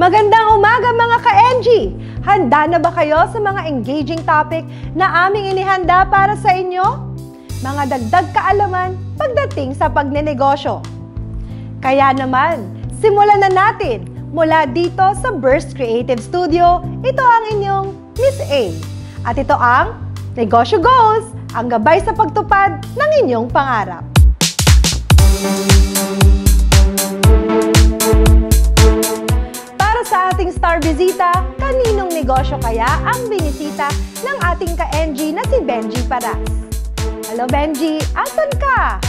Magandang umaga mga ka-NG! Handa na ba kayo sa mga engaging topic na aming inihanda para sa inyo? Mga dagdag kaalaman pagdating sa pagnenegosyo. Kaya naman, simulan na natin mula dito sa Burst Creative Studio. Ito ang inyong Miss A. At ito ang Negosyo Goals, ang gabay sa pagtupad ng inyong pangarap. Sa ating star bisita, kaninong negosyo kaya ang binisita ng ating ka-NG na si Benji Paras? Hello Benji, asan ka?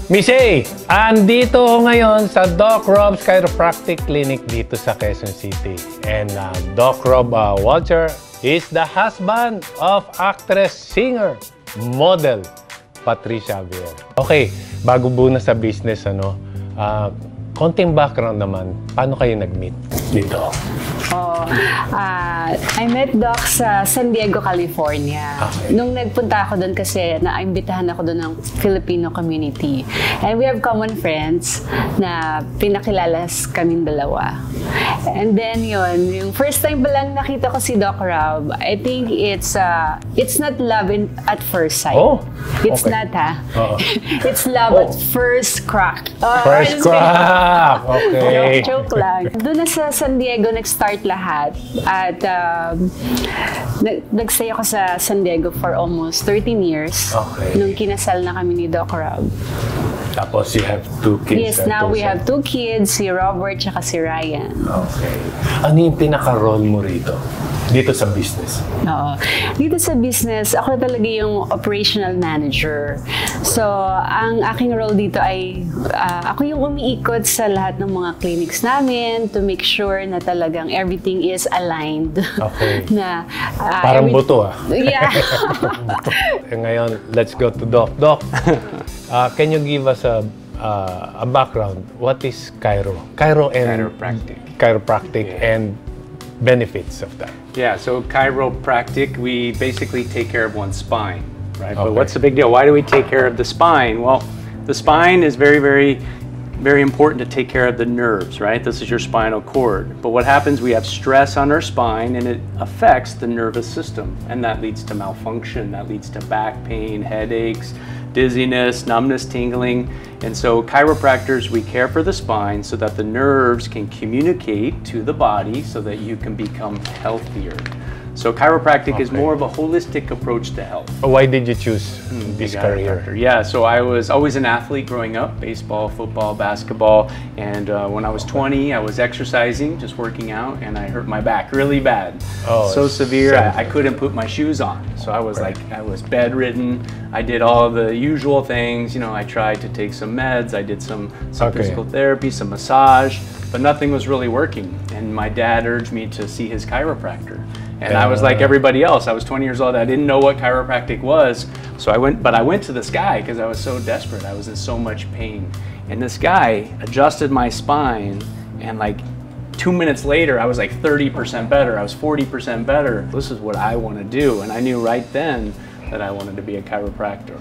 Miss A, andito ako ngayon sa Doc Rob's Chiropractic Clinic dito sa Quezon City. And Doc Rob Walter is the husband of actress, singer, model, Patricia Javier. Okay, bago muna sa business, konting background naman, paano kayo nag-meet dito? I met Doc sa San Diego, California. Okay. Nung nagpunta ako doon kasi naimbitahan ako doon ng Filipino community. And we have common friends na pinakilala kaming dalawa. And then yung first time pa lang nakita ko si Doc Rob, I think it's not love at first sight. Oh, it's okay. not, ha? It's love at first crack. First crack! Okay. Joke lang. Doon na sa San Diego nag-start lahat. At nag-stay ako sa San Diego for almost 13 years. Okay. Nung kinasal na kami ni Doc Rob. Tapos you have two kids. Yes, now we have two kids, si Robert at si Ryan. Okay. Ano yung pinaka-role mo rito? Dito sa business? Oo. Dito sa business, ako talaga yung operational manager. So, ang aking role dito ay ako yung umiikot sa lahat ng mga clinics namin to make sure na talagang everything is aligned. Okay. Na, parang buto, ah. Yeah. Ngayon, let's go to Doc. Doc, can you give us a background? What is Chiro? Chiro and chiropractic and benefits of that. Yeah, so chiropractic, we basically take care of one's spine, right? Okay. But what's the big deal? Why do we take care of the spine? Well, the spine is very, very, very important to take care of the nerves, right? This is your spinal cord. But what happens, we have stress on our spine and it affects the nervous system. And that leads to malfunction, that leads to back pain, headaches, dizziness, numbness, tingling. And so chiropractors, we care for the spine so that the nerves can communicate to the body so that you can become healthier. So chiropractic is more of a holistic approach to health. Why did you choose this career? Yeah, so I was always an athlete growing up, baseball, football, basketball. And when I was 20, I was exercising, just working out, and I hurt my back really bad. Oh, so severe, I couldn't put my shoes on. So I was I was bedridden. I did all the usual things. You know, I tried to take some meds. I did some physical therapy, some massage, but nothing was really working. And my dad urged me to see his chiropractor. And I was like everybody else. I was 20 years old. I didn't know what chiropractic was. So I went to this guy because I was so desperate. I was in so much pain. And this guy adjusted my spine, and like 2 minutes later, I was like 30% better. I was 40% better. This is what I want to do. And I knew right then that I wanted to be a chiropractor.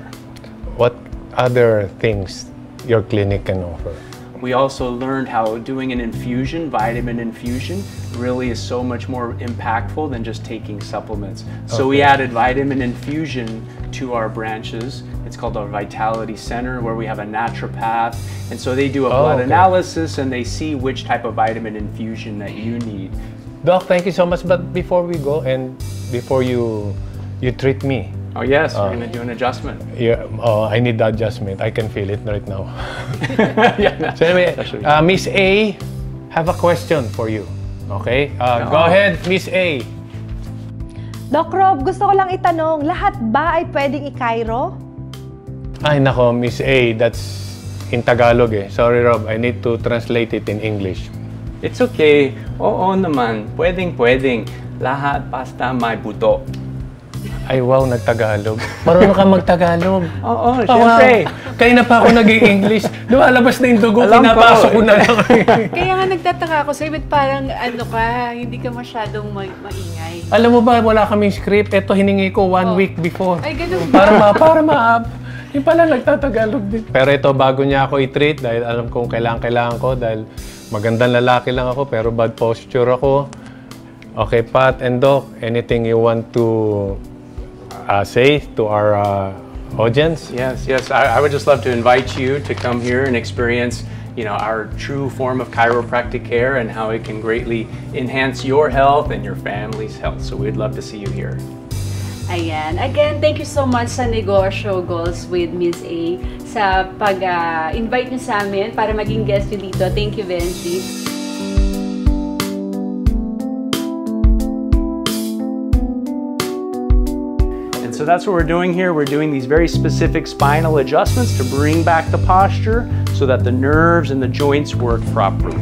What other things your clinic can offer? We also learned how doing an infusion, vitamin infusion, really is so much more impactful than just taking supplements. So we added vitamin infusion to our branches. It's called our Vitality Center, where we have a naturopath. And so they do a blood analysis and they see which type of vitamin infusion that you need. Doc, thank you so much. But before we go and before you treat me, oh yes, we're going to do an adjustment. yeah, I need the adjustment. I can feel it right now. So anyway, Miss A, have a question for you. Okay? Go ahead, Miss A. Doc Rob, gusto ko lang itanong, lahat ba ay pwedeng i-Chiro? Ay nako, Miss A, that's in Tagalog eh. Sorry Rob, I need to translate it in English. It's okay. Oo naman. Pwedeng. Lahat basta may buto. Ay, wow, nagtagalog. Marunong ka magtagalog. Oo, Syempre. Kaya na pa ako nag-i-English. Lumalabas na yung dugo, pinapasok ko na lang. Kaya nga nagtataka ako sa'yo, ba't parang ano ka, hindi ka masyadong maingay. Alam mo ba, wala kaming script. Ito, hiningi ko 1 week before. Ay, ganun Para yung pala nagtatagalog din. Pero ito, bago niya ako i-treat, dahil alam kong kailangan ko, dahil magandang lalaki lang ako, pero bad posture ako. Okay, Pat and Doc, anything you want to say to our audience? Yes. I would just love to invite you to come here and experience, our true form of chiropractic care and how it can greatly enhance your health and your family's health. So we'd love to see you here. Ayan. Again, thank you so much sa Negosyo Goals with Ms. A sa pag-invite niyo sa amin para maging guest niyo dito. Thank you, Benji. So that's what we're doing here. We're doing these very specific spinal adjustments to bring back the posture so that the nerves and the joints work properly.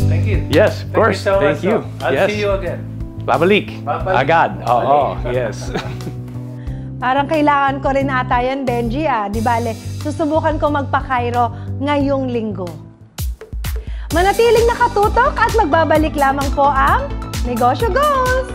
Thank you. Yes, of course. Thank you. I'll see you again. Babalik. Agad. Yes. Parang kailangan ko rin ata yan, Benji, Di bale, susubukan ko magpa-Cairo ngayong linggo. Manatiling nakatutok at magbabalik lamang po ang Negosyo Goals!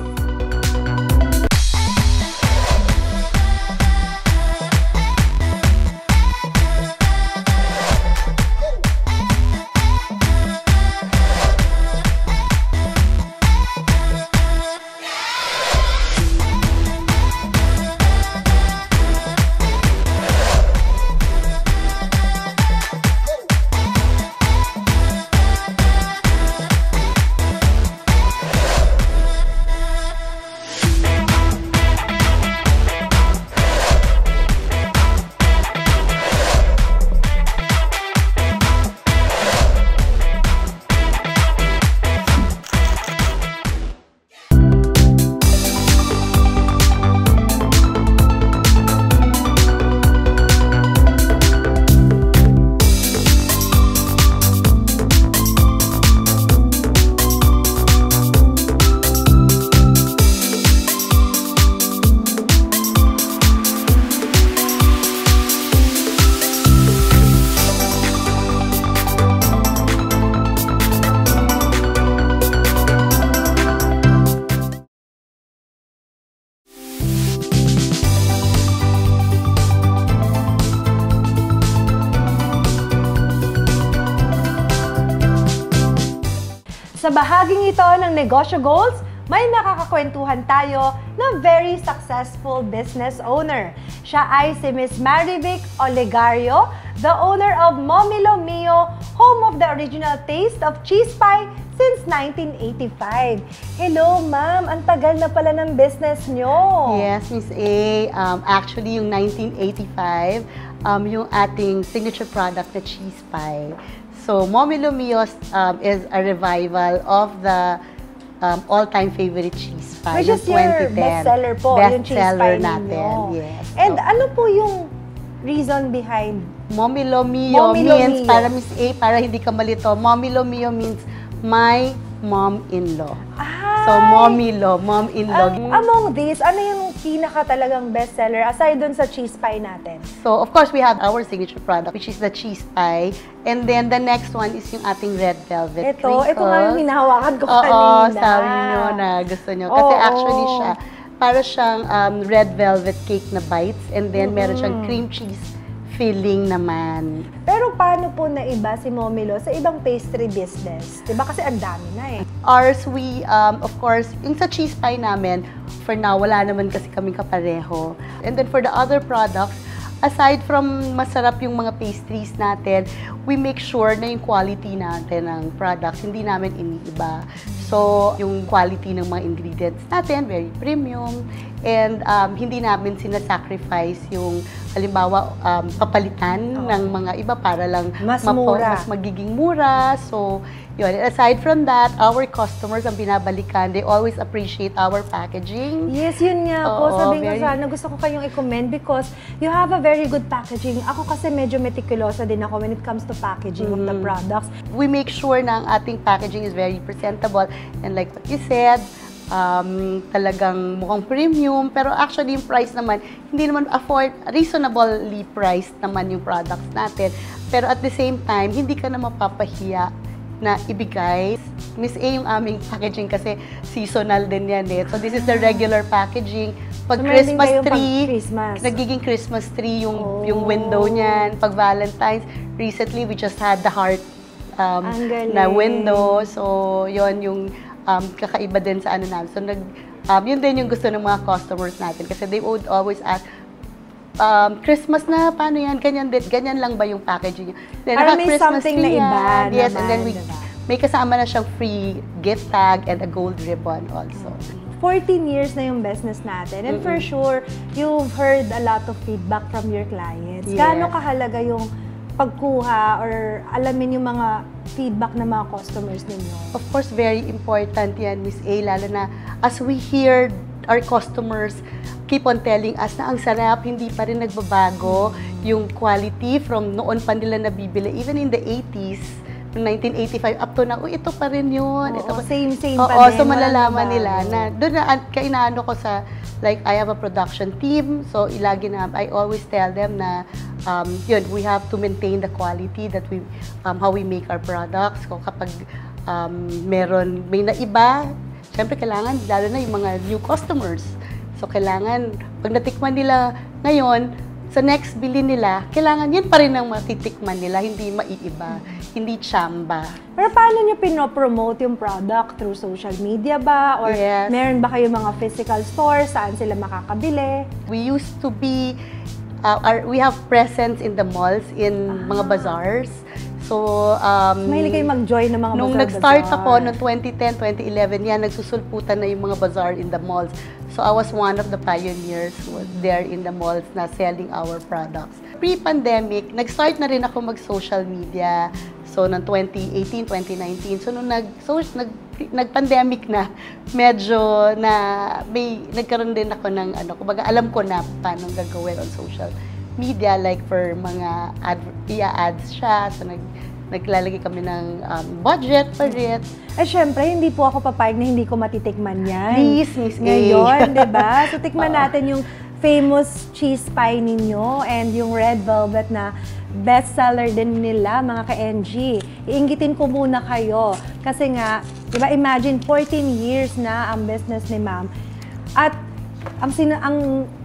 Sa bahaging ito ng Negosyo Goals, may makakakwentuhan tayo ng very successful business owner. Siya ay si Ms. Marivic Olegario, the owner of Momilo Mio, home of the original taste of cheese pie since 1985. Hello, ma'am. Ang tagal na pala ng business nyo. Yes, Ms. A. Actually, yung 1985, yung ating signature product na cheese pie. So, Momilo Mio is a revival of the all-time favorite cheese pie. Which is your bestseller po, yung cheese pie natin. ninyo. Yes. And ano po yung reason behind? Momilo Mio means, para Ms. A, para hindi ka malito, Momilo Mio means my mom-in-law. So, Momilo, mom-in-law. Among these, ano yung pinaka talagang bestseller aside dun sa cheese pie natin? So, of course, we have our signature product, which is the cheese pie. And then, the next one is yung ating red velvet crinkles. Ito nga yung hinahawakan ko kanina. Oo, sabi nyo na gusto nyo. Kasi actually siya, para siyang red velvet cake na bites. And then, meron siyang cream cheese filling naman. Pero paano po naiba si Momilo sa ibang pastry business? Diba kasi ang dami na eh. Ours, we, of course, yung sa cheese pie namin, for now, wala naman kasi kaming kapareho. And then for the other products, aside from masarap yung mga pastries natin, we make sure na yung quality natin ng products, hindi namin iniiba. So, yung quality ng mga ingredients natin, very premium. And hindi namin sinasacrifice yung halimbawa papalitan ng mga iba para lang Mas mura. mas magiging mura. So, yun. Aside from that, our customers ang binabalikan, they always appreciate our packaging. Yes, yun nga po. Oo, Sabi ko very- sana, gusto ko kayong i-commend because you have a very good packaging. Ako kasi medyo meticulosa din ako when it comes to packaging of the products. We make sure na ang ating packaging is very presentable. And like what you said, talagang mukhang premium. Pero actually, yung price naman, hindi naman reasonably priced naman yung products natin. Pero at the same time, hindi ka na mapapahiya na ibigay. Miss A yung aming packaging kasi seasonal din yan eh. So this is the regular packaging. Pag So, meron din Christmas kayong tree, pag-Christmas. nagiging Christmas tree yung window niyan. Pag Valentine's, recently we just had the heart Ang galing. na window. So yon yung kakaiba din sa ano namin. So yun din yung gusto ng mga customers natin kasi they would always ask, Christmas na, paano yan? Ganyan lang ba yung packaging? Then, Para may Christmas something tree na iba yan. Yes, and naman, then diba? may kasama na siyang free gift tag and a gold ribbon also. 14 years na yung business natin. And for sure, you've heard a lot of feedback from your clients. Yes. Gaano kahalaga yung pagkuha or alamin yung mga feedback ng mga customers ninyo? Of course, very important yan, Miss A, lalo na as we hear our customers keep on telling us na ang sarap, hindi pa rin nagbabago yung quality from noon pa nila nabibili. Even in the 80s, 1985, up to now, ito pa rin yun. Oo, Ito pa. same pa Oo, din. so Walang malalaman nabago. nila na doon na kainaano ko sa, like, I have a production team, so ilagi na, I always tell them na, yun, we have to maintain the quality that we, how we make our products. Kung kapag may naiba, syempre kailangan, lalo na yung mga new customers. So, kailangan, pag natikman nila ngayon, sa next bili nila, kailangan yun pa rin ang matitikman nila, hindi maiiba, hindi tsamba. Pero paano nyo pinopromote yung product? Through social media ba? Or Yes. meron ba kayo mga physical stores? Saan sila makakabili? We used to be, we have presence in the malls, in mga bazaars. So, Mahilig kayo mag-join ng mga nung bazaar-bazaar. nag-start ako, noong 2010, 2011, yan, nagsusulputan na yung mga bazaar in the malls. So, I was one of the pioneers who was there in the malls na selling our products. Pre-pandemic, nag-start na rin ako mag-social media. So, noong 2018, 2019. So, nung nag-pandemic na, medyo na nagkaroon din ako ng kumbaga alam ko na paano gagawin on social media, like for mga ads siya. So, naglalagay kami ng budget for it. Eh, syempre, hindi po ako papayag na hindi ko matitikman yan. Please, Miss A. Ngayon, di ba? So, tikman natin yung famous cheese pie ninyo and yung red velvet na bestseller din nila, mga ka-NG. Iingitin ko muna kayo. Kasi nga, di ba, imagine 14 years na ang business ni Ma'am. At ang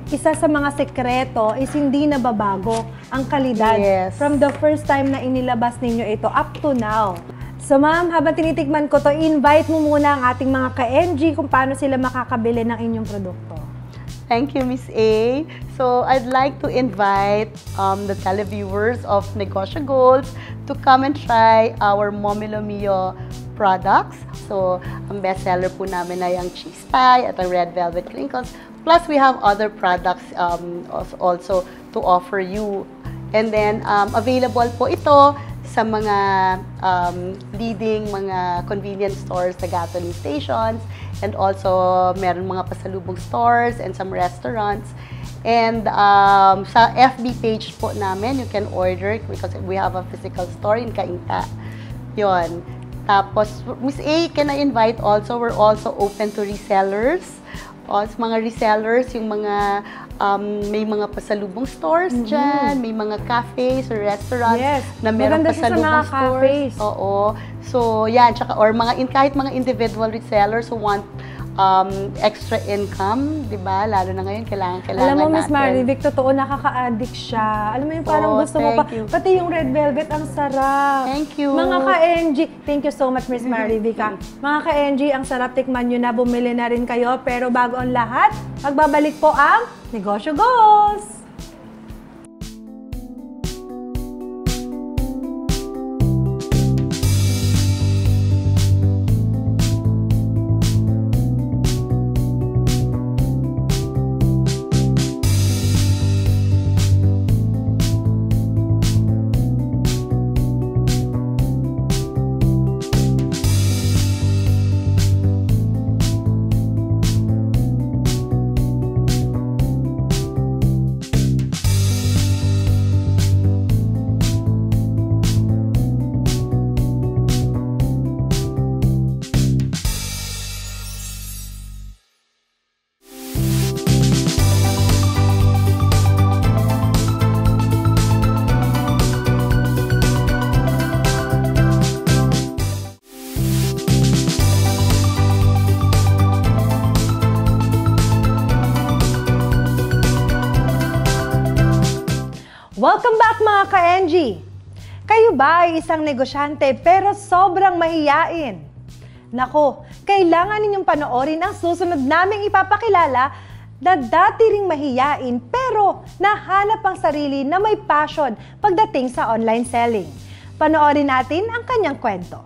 isa sa mga sekreto is hindi nababago ang kalidad. Yes. From the first time na inilabas ninyo ito up to now. So ma'am, habang tinitikman ko to, invite mo muna ang ating mga ka-NG kung paano sila makakabili ng inyong produkto. Thank you, Miss A. So, I'd like to invite the televiewers of Negosyo Goals to come and try our Momelo Mio products. So, ang bestseller po namin ay ang cheese pie at ang red velvet crinkles. Plus, we have other products also to offer you. And then, available po ito sa mga leading mga convenience stores sa gasoline stations, and also meron mga pasalubong stores and some restaurants. And sa FB page po namin, you can order because we have a physical store in Cainta. Yun. Tapos, Miss A, can I invite also, we're also open to resellers. O, sa mga resellers, yung mga may mga pasalubong stores dyan, may mga cafes or restaurants na meron Maganda siya sa pasalubong mga stores. cafes. Oo. So, yan. Tsaka, or kahit mga individual resellers who want extra income, di ba? Lalo na ngayon, kailangan Alam mo, Miss natin. Marivic, totoo, nakaka-addict siya. Alam mo yung parang Oh, gusto mo pa. thank you. Pati yung red velvet, ang sarap. Thank you. Mga ka-NG, thank you so much, Miss Marivic. Mga ka-NG, ang sarap, tikman nyo na, bumili na rin kayo. Pero bago ang lahat, magbabalik po ang Negosyo Goals! Welcome back mga ka-NG! Kayo ba ay isang negosyante pero sobrang mahiyain? Nako, kailangan ninyong panoorin ang susunod naming ipapakilala na dati ring mahiyain pero nahanap ang sarili na may passion pagdating sa online selling. Panoorin natin ang kanyang kwento.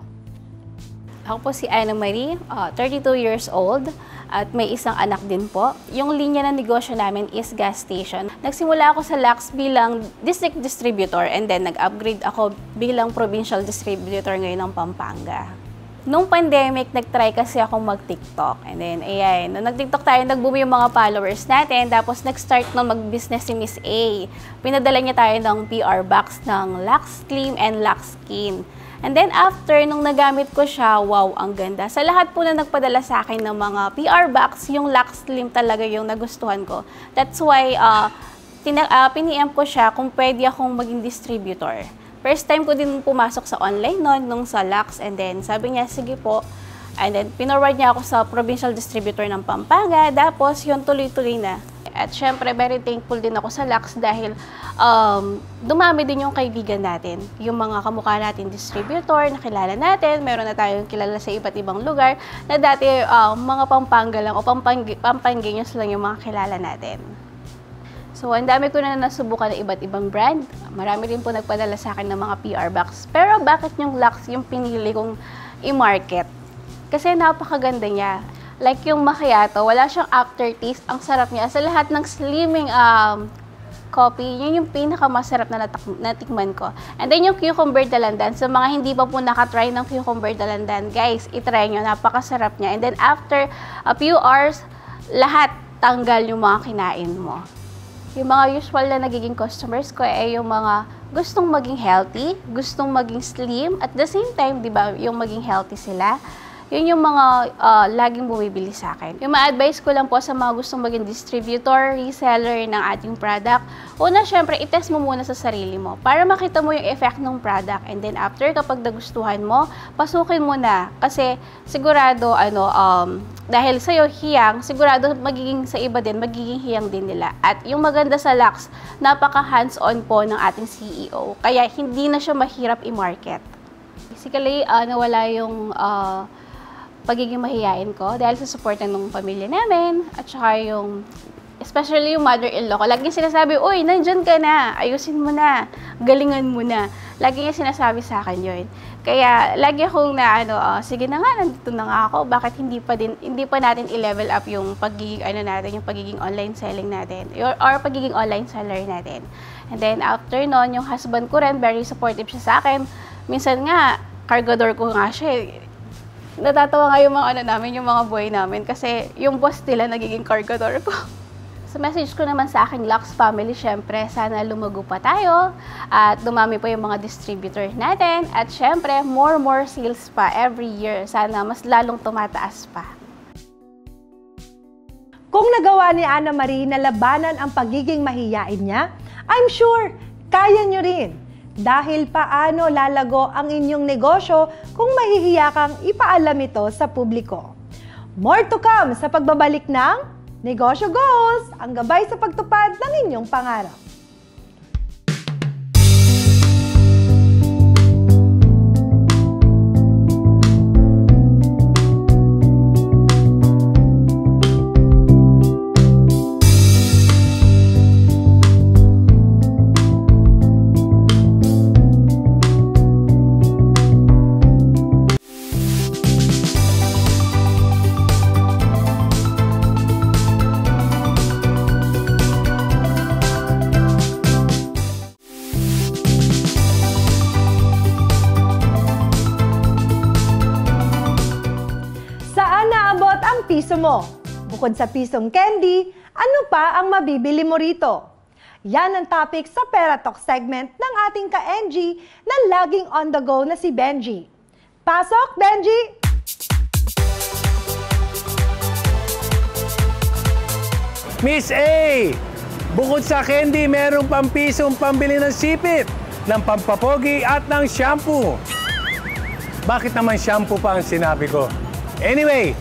Ako po si Anna Marie, 32 years old. At may isang anak din po. Yung linya ng negosyo namin is gas station. Nagsimula ako sa Lux bilang district distributor and then nag-upgrade ako bilang provincial distributor ngayon ng Pampanga. Nung pandemic, nag-try kasi akong mag-TikTok. And then, ayan, nung nag-TikTok tayo, nag-boom yung mga followers natin. Tapos, nag-start na mag-business si Miss A. Pinadala niya tayo ng PR box ng Lux Slim and Lux Skin. And then after, nung nagamit ko siya, wow, ang ganda. Sa lahat po na nagpadala sa akin ng mga PR box, yung Lux Slim talaga yung nagustuhan ko. That's why, piniem ko siya kung pwede akong maging distributor. First time ko din pumasok sa online nung sa Lux. And then sabi niya, sige po. And then pinorward niya ako sa provincial distributor ng Pampanga. Tapos yun, tuloy-tuloy na. At syempre, very thankful din ako sa Lux dahil dumami din yung kaibigan natin. Yung mga kamukha natin distributor, nakilala natin, meron na tayong kilala sa iba't ibang lugar na dati mga Pampanga lang o Pampangueños lang yung mga kilala natin. So, ang dami ko na nasubukan ng iba't ibang brand. Marami rin po nagpadala sa akin ng mga PR box. Pero bakit yung Lux yung pinili kong i-market? Kasi napakaganda niya. Like yung macchiato, wala siyang aftertaste. Ang sarap niya. Sa lahat ng slimming coffee, yun yung pinakamasarap na natikman ko. And then yung cucumber dalandan, sa mga hindi pa po nakatry ng cucumber dalandan, guys, itry nyo, napakasarap niya. And then after a few hours, lahat tanggal yung mga kinain mo. Yung mga usual na nagiging customers ko ay yung mga gustong maging healthy, gustong maging slim, at the same time, di ba, yung maging healthy sila. Yun yung mga laging bumibili sa akin. Yung ma-advise ko lang po sa mga gustong maging distributor, reseller ng ating product, una, syempre, itest mo muna sa sarili mo para makita mo yung effect ng product. And then after, kapag nagustuhan mo, pasukin mo na. Kasi sigurado, dahil sa'yo hiyang, sigurado magiging sa iba din, magiging hiyang din nila. At yung maganda sa Lux, napaka hands-on po ng ating CEO. Kaya hindi na siya mahirap i-market. Basically, nawala yung pagiging mahihain ko dahil sa support ng pamilya namin at saka yung, especially yung mother-in-law ko. Lagi niya sinasabi, uy, nandyan ka na, ayusin mo na, galingan mo na. Lagi niya sinasabi sa akin yun. Kaya lagi akong sige na nga, nandito na nga ako, bakit hindi pa natin i-level up yung pagiging, yung pagiging online selling natin or pagiging online seller natin. And then after nun, yung husband ko rin, very supportive siya sa akin. Minsan nga, cargador ko nga siya. Natatawa nga yung mga yung mga buhay namin kasi yung boss nila nagiging cargador ko. Sa message ko naman sa aking Lux family, syempre, sana lumago pa tayo at dumami pa yung mga distributor natin at syempre, more sales pa every year. Sana mas lalong tumataas pa. Kung nagawa ni Anna Marie na labanan ang pagiging mahiyain niya, I'm sure kaya niyo rin. Dahil paano lalago ang inyong negosyo kung mahihiya kang ipaalam ito sa publiko. More to come sa pagbabalik ng Negosyo Goals, ang gabay sa pagtupad ng inyong pangarap. Piso mo. Bukod sa pisong candy, ano pa ang mabibili mo rito? Yan ang topic sa Pera Talk segment ng ating ka-NG na laging on the go na si Benji. Pasok, Benji! Miss A! Bukod sa candy, merong pampisong pambili ng sipit, ng pampapogi at ng shampoo. Bakit naman shampoo pa ang sinabi ko? Anyway,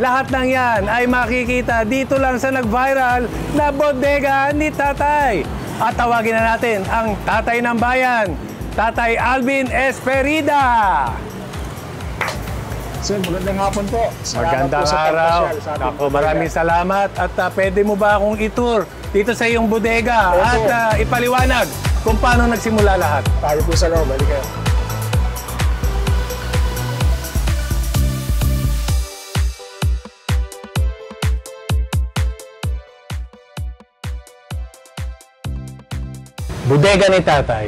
lahat ng yan ay makikita dito lang sa nag-viral na bodega ni Tatay. At tawagin na natin ang tatay ng bayan, Tatay Alvin Esperida. Sir, magandang hapon po. Magandang araw. Ako, maraming salamat. At pwede mo ba akong itur dito sa iyong bodega at ipaliwanag kung paano nagsimula lahat? Tayo po sa loob. Balik kayo. Bodega ni Tatay.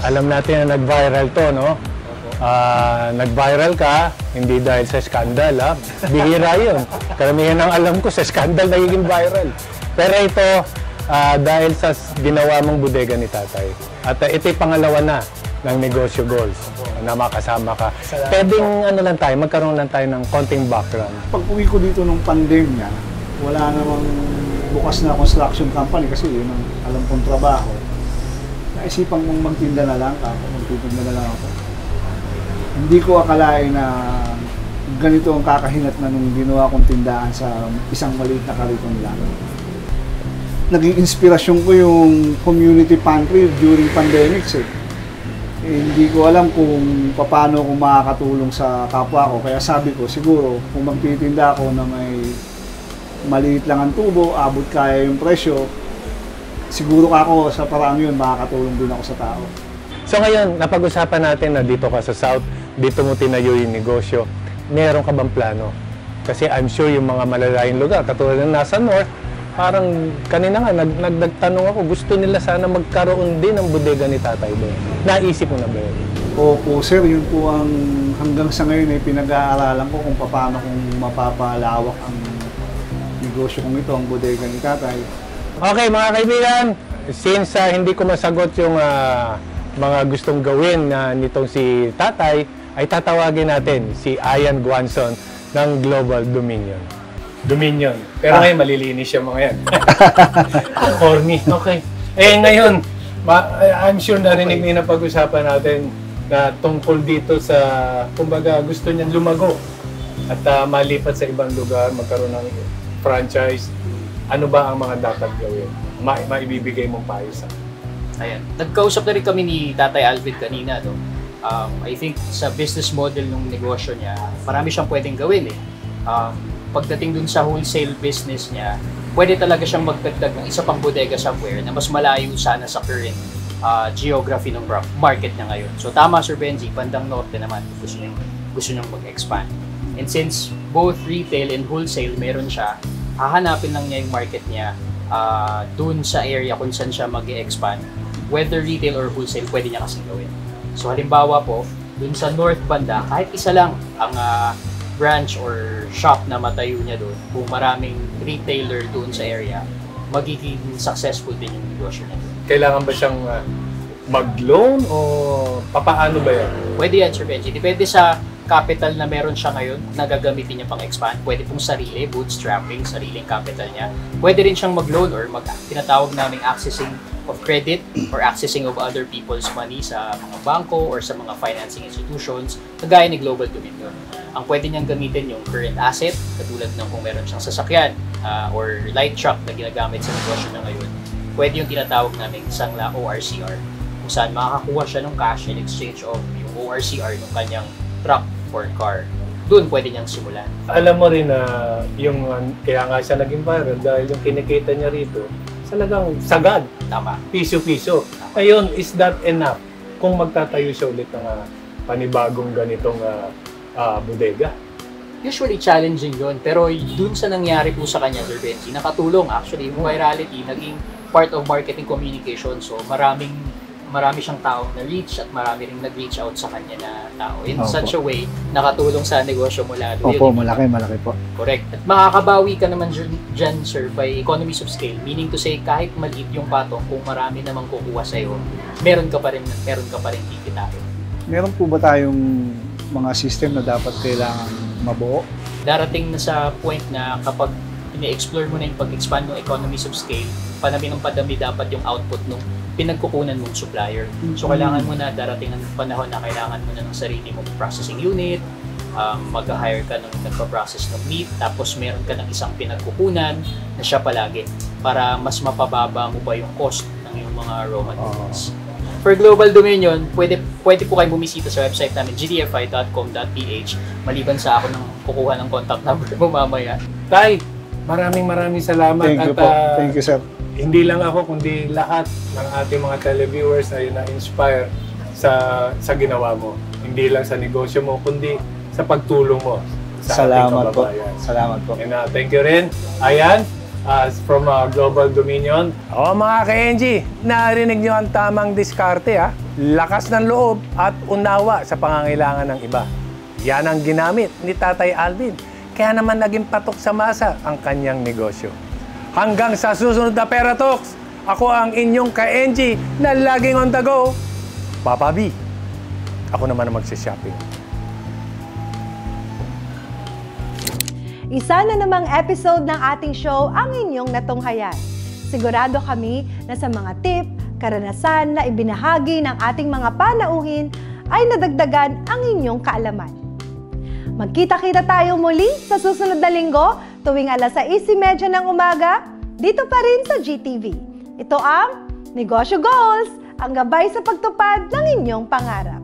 Alam natin na nag-viral to, no? Nag-viral ka, hindi dahil sa skandal, ha? Bihira yun. Karamihan ng alam ko, sa skandal nagiging viral. Pero ito, dahil sa ginawa mong bodega ni Tatay. At ito'y pangalawa na ng Negosyo Goals na makasama ka. Pwedeng magkaroon lang tayo ng konting background. Pag uwi ko dito nung pandemya, wala namang bukas na construction company kasi yun ang alam kong trabaho. Naisipan mong magtinda na lang ako, magtitinda na lang ako. Hindi ko akalain na ganito ang kakahinat na nung ginawa kong tindahan sa isang maliit na kariton lang. Naging inspirasyon ko yung community pantry during pandemics eh. Hindi ko alam kung paano ako makakatulong sa kapwa ko. Kaya sabi ko, siguro kung magtitinda ako na may maliit lang ang tubo, abot kaya yung presyo, siguro ako sa parang yun, makakatulong din ako sa tao. So ngayon, napag-usapan natin na dito ka sa South, dito mo tinayo yung negosyo. Meron ka bang plano? Kasi I'm sure yung mga malalayong lugar, katulad ng nasa North, parang kanina nga, nagtanong ako, gusto nila sana magkaroon din ng bodega ni Tatay doon. Naisip mo na ba yun? Opo, sir, yun po ang hanggang sa ngayon ay pinag-aaralan ko kung paano kung mapapalawak ang negosyo kong ito, ang bodega ni Tatay. Okay, mga kaibigan, since hindi ko masagot yung mga gustong gawin nitong si Tatay, ay tatawagin natin si Ian Guanzon ng Global Dominion. Dominion. Pero ngayon, malilinis siya mga yan. Corny. Okay. Ngayon, I'm sure narinig niyo na pag-usapan natin na tungkol dito sa, kumbaga, gusto niyan lumago at malipat sa ibang lugar, magkaroon ng franchise. Ano ba ang mga dapat gawin? Maibibigay mong payo sa ayan. Nagkausap na rin kami ni Tatay Alvin kanina, no? I think sa business model ng negosyo niya, marami siyang pwedeng gawin eh. Pagdating dun sa wholesale business niya, pwede talaga siyang magdagdag ng isa pang bodega somewhere na mas malayo sana sa current geography ng market niya ngayon. So tama, Sir Benji, bandang norte naman gusto niyang mag-expand. And since both retail and wholesale meron siya, hahanapin lang niya yung market niya dun sa area kung saan siya mag-expand. Whether retail or wholesale, pwede niya kasing gawin. So halimbawa po, dun sa north banda, kahit isa lang ang branch or shop na matayo niya doon, kung maraming retailer doon sa area, magiging successful din yung negosyo niya doon. Kailangan ba siyang mag-loan o papaano ba yan? Pwede yan, Sir Benji. Depende sa capital na meron siya ngayon na gagamitin niya pang expand. Pwede pong sarili, bootstrapping, sariling capital niya. Pwede rin siyang mag-loan or tinatawag naming accessing of credit or accessing of other people's money sa mga bangko or sa mga financing institutions kagaya ni Global Dominion. Ang pwede niyang gamitin yung current asset, katulad ng kung meron siyang sasakyan or light truck na ginagamit sa negosyo na ngayon. Pwede yung tinatawag namin sangla ORCR, kung saan makakakuha siya ng cash in exchange of yung ORCR ng kanyang truck or car. Doon pwede niyang simulan. Alam mo rin na yung kaya nga siya naging viral dahil yung kinikita niya rito talagang sagad. Tama. Piso-piso. Ngayon, is that enough kung magtatayo siya ulit ng panibagong ganitong bodega? Usually challenging yun, pero dun sa nangyari po sa kanya, Sir Benji, nakatulong actually. Yung virality, naging part of marketing communication. So marami siyang taong na-reach at marami ring nag-reach out sa kanya na tao. In such a way, nakatulong sa negosyo mo lalo. Opo, malaki po. Correct. At makakabawi ka naman dyan, sir, by economies of scale. Meaning to say, kahit maliit yung patong, kung marami namang kukuha sa'yo, meron ka pa rin kikitain. Meron po ba tayong mga system na dapat kailangan mabuo? Darating na sa point na kapag ini-explore mo na yung pag-expand ng economies of scale, padami dapat yung output nung pinagkukunan mong supplier. So kailangan mo na darating ang panahon na kailangan mo na ng sarili mong processing unit, mag-hire ka ng nagpa-process ng meat, tapos meron ka ng isang pinagkukunan na siya palagi para mas mapababa mo pa yung cost ng yung mga raw materials. For Global Dominion, pwede po kayo bumisita sa website namin, gtfi.com.ph, maliban sa ako nang kukuha ng contact number mo mamaya. Tay, maraming salamat. Thank you po. Thank you, sir. Hindi lang ako, kundi lahat ng ating mga televiewers ay na-inspire sa ginawa mo. Hindi lang sa negosyo mo, kundi sa pagtulong mo sa ating kababayan. Salamat po. And thank you rin. Ayan, from Global Dominion. Mga ka-NG, narinig nyo ang tamang diskarte ha. Lakas ng loob at unawa sa pangangailangan ng iba. Yan ang ginamit ni Tatay Alvin. Kaya naman naging patok sa masa ang kanyang negosyo. Hanggang sa susunod na Pera Talks, ako ang inyong ka-NG na laging on the go, Papa B. Ako naman ang magsishopping. Isa na namang episode ng ating show ang inyong natunghayan. Sigurado kami na sa mga tip, karanasan na ibinahagi ng ating mga panauhin ay nadagdagan ang inyong kaalaman. Magkita-kita tayo muli sa susunod na linggo tuwing 6:30 ng umaga dito pa rin sa GTV. Ito ang Negosyo Goals, ang gabay sa pagtupad ng inyong pangarap.